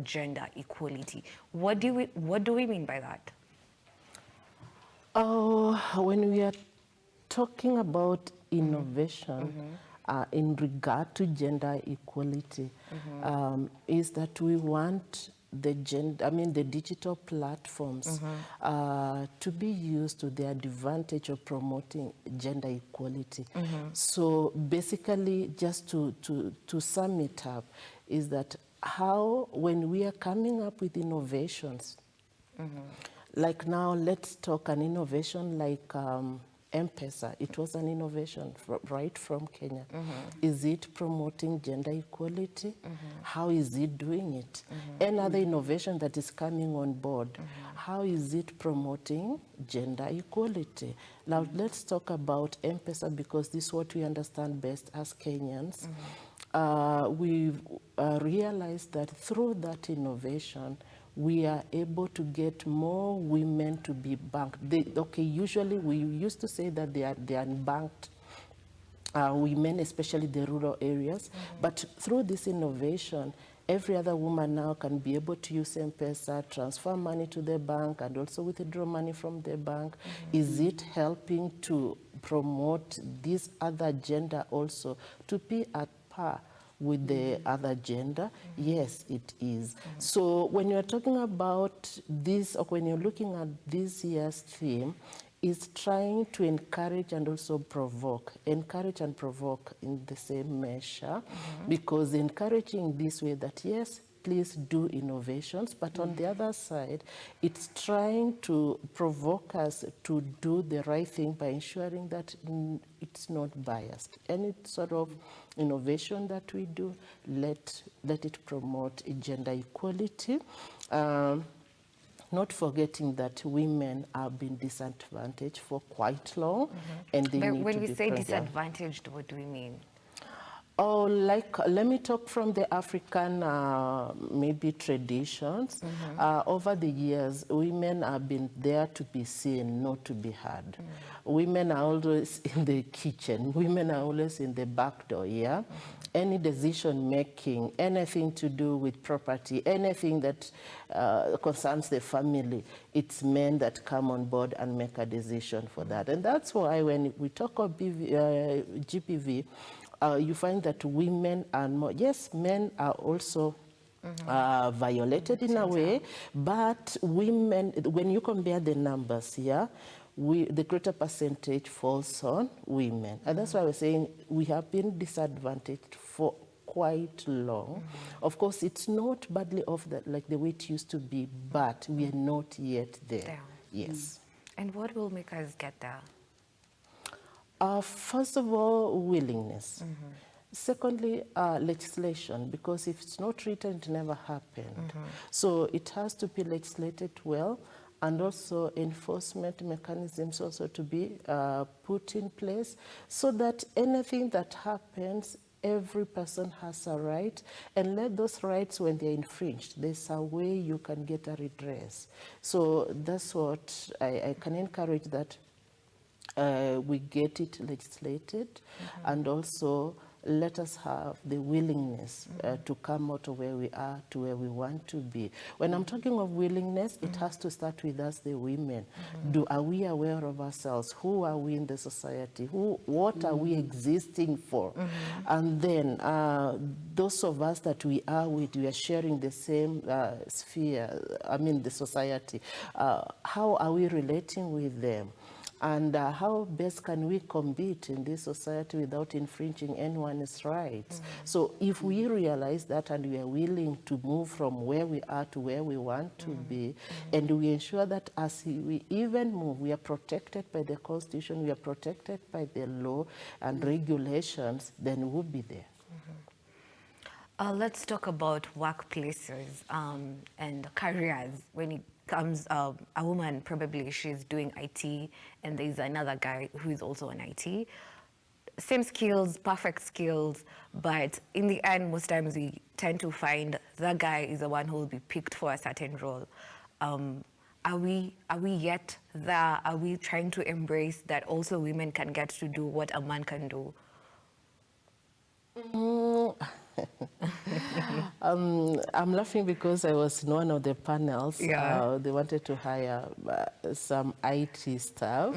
about gender equality. What do we mean by that? Oh, when we are talking about innovation in regard to gender equality, is that we want the digital platforms to be used to the advantage of promoting gender equality. So basically, just to sum it up, is that how when we are coming up with innovations, like now, let's talk an innovation like M-Pesa. It was an innovation right from Kenya. Is it promoting gender equality? How is it doing it? Another innovation that is coming on board, how is it promoting gender equality? Now, let's talk about M-Pesa because this is what we understand best as Kenyans. We've realized that through that innovation, we are able to get more women to be banked. Usually we used to say that they are unbanked women, especially the rural areas. But through this innovation, every other woman now can be able to use M-Pesa, transfer money to the bank, and also withdraw money from the bank. Is it helping to promote this other gender also to be at par with the other gender? Yes, it is. So when you're talking about this, or when you're looking at this year's theme, is trying to encourage and also provoke. Encourage and provoke in the same measure, because encouraging this way that yes, please do innovations, but on the other side, it's trying to provoke us to do the right thing by ensuring that it's not biased. Any sort of innovation that we do, let it promote gender equality. Not forgetting that women have been disadvantaged for quite long, and they need when to we be say present. disadvantaged, what do we mean? Oh, like, let me talk from the African, maybe traditions. Over the years, women have been there to be seen, not to be heard. Women are always in the kitchen. Women are always in the back door, yeah? Any decision making, anything to do with property, anything that concerns the family, it's men that come on board and make a decision for that. And that's why when we talk of GPV, you find that women are more, yes, men are also violated in a way, but women, when you compare the numbers here, the greater percentage falls on women. And that's why we're saying we have been disadvantaged for quite long. Of course, it's not badly off like the way it used to be, but we are not yet there. Yes. And what will make us get there? First of all, willingness. Secondly, legislation, because if it's not written, it never happened. So it has to be legislated well, and also enforcement mechanisms also to be put in place so that anything that happens, every person has a right, and let those rights, when they're infringed, there's a way you can get a redress. So that's what I can encourage, that we get it legislated, and also let us have the willingness to come out of where we are to where we want to be. When I'm talking of willingness, it has to start with us, the women. Are we aware of ourselves? Who are we in the society? What are we existing for? And then those of us that we are with, we are sharing the same sphere, the society. How are we relating with them? And how best can we compete in this society without infringing anyone's rights? So if we realize that and we are willing to move from where we are to where we want to be, and we ensure that as we even move, we are protected by the Constitution, we are protected by the law and regulations, then we'll be there. Let's talk about workplaces and careers. When it comes, a woman, probably she's doing IT, and there's another guy who is also in IT. Same skills, perfect skills, but in the end, most times we tend to find the guy is the one who will be picked for a certain role. Are we yet there? Are we trying to embrace that also women can get to do what a man can do? I'm laughing because I was in one of the panels. Yeah. They wanted to hire some IT staff.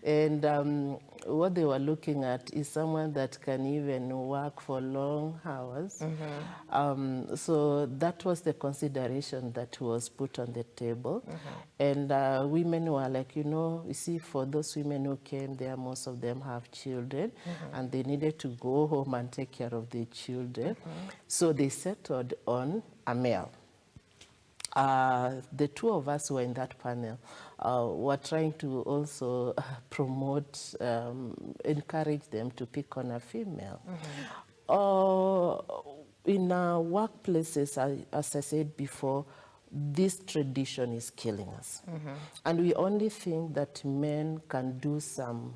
And what they were looking at is someone that can even work for long hours. So that was the consideration that was put on the table. And women were like, you know, you see, for those women who came there, most of them have children, and they needed to go home and take care of their children. So they settled on a male. The two of us who were in that panel were trying to also promote, encourage them to pick on a female. In our workplaces, as I said before, this tradition is killing us. And we only think that men can do some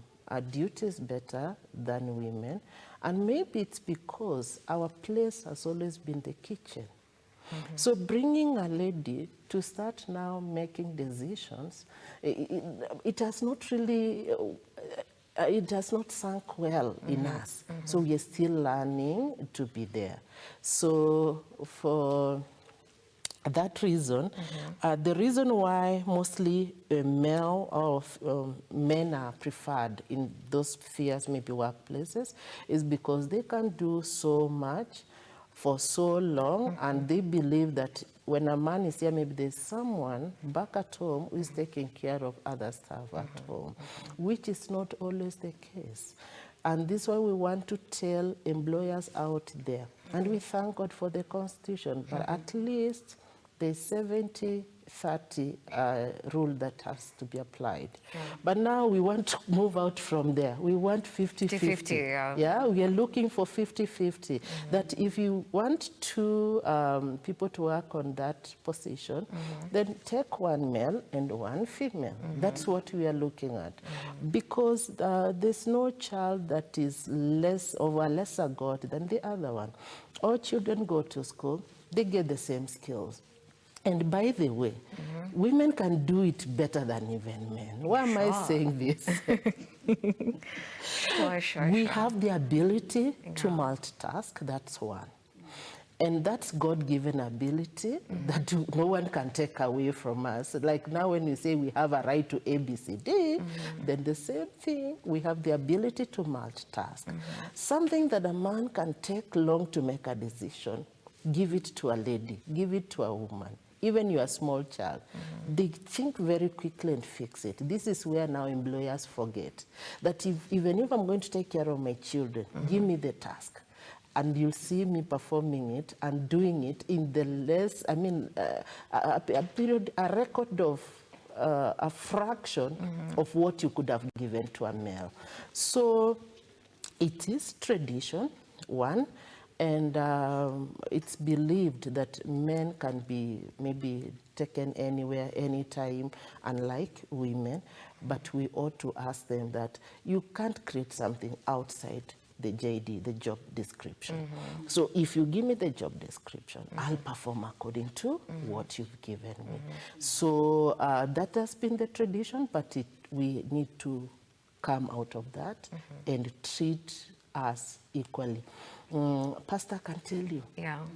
duties better than women. And maybe it's because our place has always been the kitchen. So bringing a lady to start now making decisions, it has not really, it has not sunk well in us. So we are still learning to be there. So for that reason, the reason why mostly male or men are preferred in those spheres, maybe workplaces, is because they can do so much for so long, and they believe that when a man is here, maybe there's someone back at home who is taking care of other stuff at home, which is not always the case. And this is why we want to tell employers out there. And we thank God for the Constitution, but at least the 70-30 rule that has to be applied. But now we want to move out from there. We want 50-50. Yeah, we are looking for 50-50. That if you want two people to work on that position, then take one male and one female. That's what we are looking at. Because there's no child that is less of a lesser God than the other one. All children go to school, they get the same skills. And by the way, women can do it better than even men. Why am I saying this? We have the ability to multitask, that's one. And that's God-given ability that no one can take away from us. Like now when you say we have a right to ABCD, then the same thing, we have the ability to multitask. Something that a man can take long to make a decision, give it to a lady, give it to a woman. Even your small child, they think very quickly and fix it. This is where now employers forget that even if I'm going to take care of my children, give me the task. And you'll see me performing it and doing it in the less, I mean, a record of a fraction of what you could have given to a male. So it is tradition, one. And it's believed that men can be maybe taken anywhere, anytime, unlike women. But we ought to ask them that you can't create something outside the JD, the job description. So if you give me the job description, I'll perform according to what you've given me. So that has been the tradition, but we need to come out of that and treat us equally. Pastor can tell you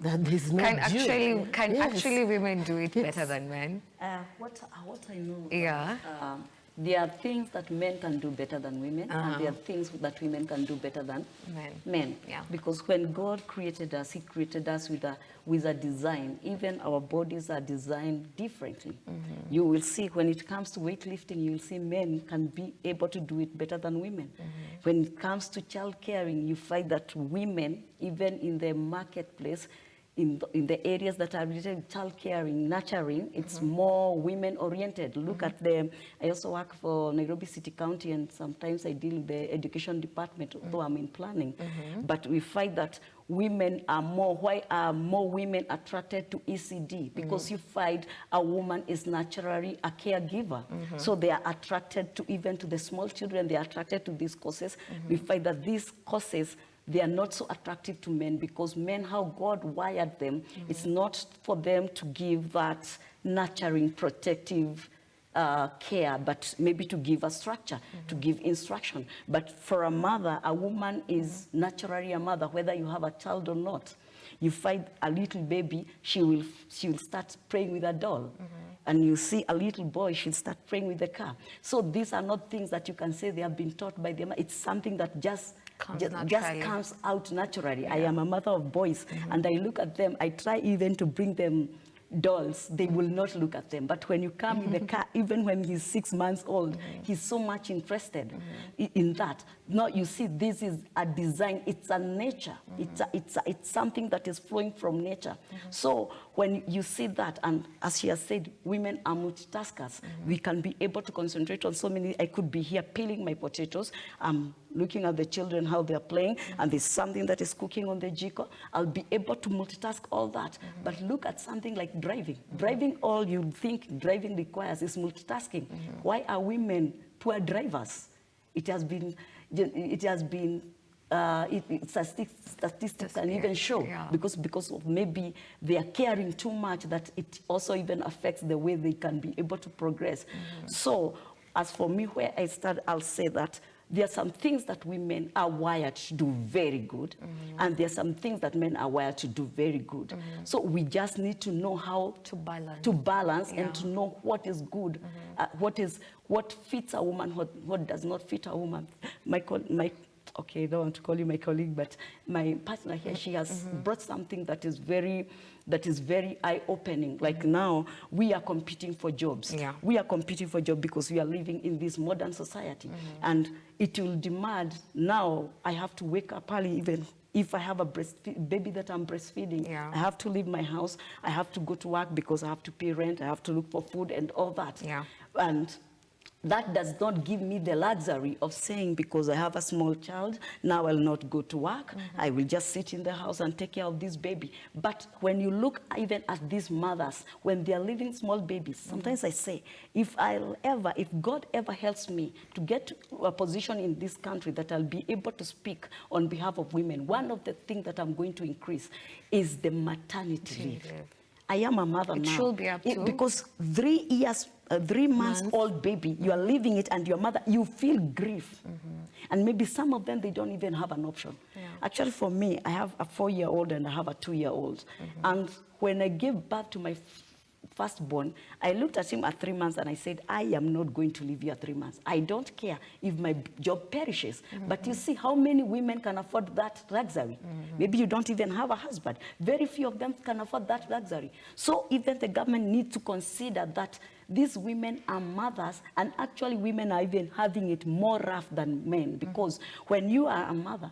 that there's no Actually women do it better than men? What I know, there are things that men can do better than women, and there are things that women can do better than men. Because when God created us, He created us with a design. Even our bodies are designed differently. You will see when it comes to weightlifting, you will see men can be able to do it better than women. When it comes to child caring, you find that women, even in the marketplace, in the areas that are related to child caring, nurturing, it's more women oriented. Look at them. I also work for Nairobi City County, and sometimes I deal with the education department, although I'm in planning. But we find that women are more, why are more women attracted to ECD? Because you find a woman is naturally a caregiver. So they are attracted to, even to the small children, they are attracted to these courses. We find that these courses, they are not so attractive to men, because men, how God wired them, it's not for them to give that nurturing, protective care, but maybe to give a structure, to give instruction. But for a mother, a woman is naturally a mother, whether you have a child or not. You find a little baby, she will start praying with a doll. And you see a little boy, she'll start praying with the car. So these are not things that you can say they have been taught by them. It's something that just comes out naturally. I am a mother of boys, and I look at them. I try even to bring them dolls. They will not look at them. But when you come in the car, even when he's 6 months old, he's so much interested in that. No, you see, this is a design. It's a nature. It's something that is flowing from nature. So when you see that, and as she has said, women are multitaskers. We can be able to concentrate on so many. I could be here peeling my potatoes. Looking at the children, how they're playing, and there's something that is cooking on the jiko. I'll be able to multitask all that. But look at something like driving. Driving, all you think driving requires is multitasking. Why are women poor drivers? It has been statistics can even show, because of maybe they are caring too much, that it also even affects the way they can be able to progress. So as for me, where I start, I'll say that there are some things that women are wired to do very good, and there are some things that men are wired to do very good. So we just need to know how to balance and to know what is good, what fits a woman, what does not fit a woman. Okay, I don't want to call you my colleague, but my partner here, she has brought something that is very eye-opening. Like now, we are competing for jobs. We are competing for jobs because we are living in this modern society. And it will demand, now I have to wake up early, even if I have a baby that I'm breastfeeding. I have to leave my house. I have to go to work because I have to pay rent. I have to look for food and all that. And that does not give me the luxury of saying, because I have a small child, now I'll not go to work. I will just sit in the house and take care of this baby. But when you look even at these mothers, when they are leaving small babies, sometimes I say, if God ever helps me to get to a position in this country that I'll be able to speak on behalf of women, one of the things that I'm going to increase is the maternity leave. I am a mother now. It should be up to. Because 3 months old baby, you are leaving it, and your mother, you feel grief. And maybe some of them, they don't even have an option. Actually, for me, I have a 4-year-old and I have a 2-year-old. And when I gave birth to my firstborn, I looked at him at 3 months and I said, I am not going to leave you at 3 months. I don't care if my job perishes. But you see how many women can afford that luxury. Maybe you don't even have a husband. Very few of them can afford that luxury. So even the government needs to consider that these women are mothers, and actually women are even having it more rough than men, because when you are a mother,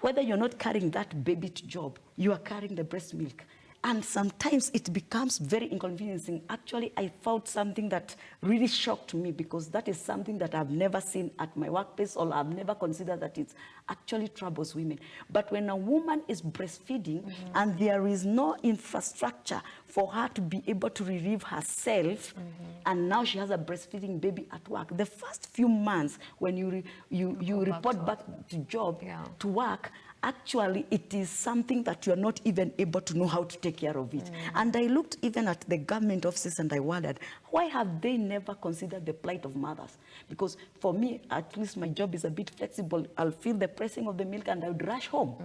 whether you're not carrying that baby to job, you are carrying the breast milk. And sometimes it becomes very inconveniencing. Actually, I found something that really shocked me, because that is something that I've never seen at my workplace, or I've never considered that it actually troubles women. But when a woman is breastfeeding and there is no infrastructure for her to be able to relieve herself, and now she has a breastfeeding baby at work, the first few months when you report back to job, to work, actually, it is something that you are not even able to know how to take care of it. And I looked even at the government offices and I wondered, why have they never considered the plight of mothers? Because for me, at least my job is a bit flexible. I'll feel the pressing of the milk and I would rush home.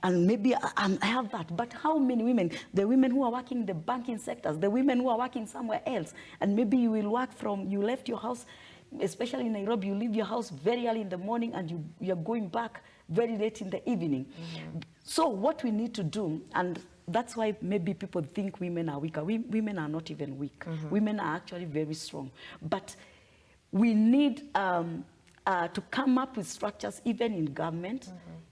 And maybe I have that. But how many women, the women who are working in the banking sectors, the women who are working somewhere else, and maybe you will work from, you left your house, especially in Nairobi, you leave your house very early in the morning and you're going back very late in the evening. So what we need to do, and that's why maybe people think women are weaker. Women are not even weak. Women are actually very strong. But we need to come up with structures, even in government,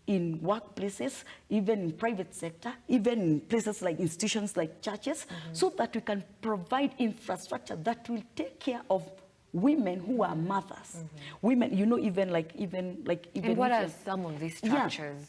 in workplaces, even in private sector, even in places like institutions like churches, so that we can provide infrastructure that will take care of women who are mothers. Women, you know, even like and what are some of these structures?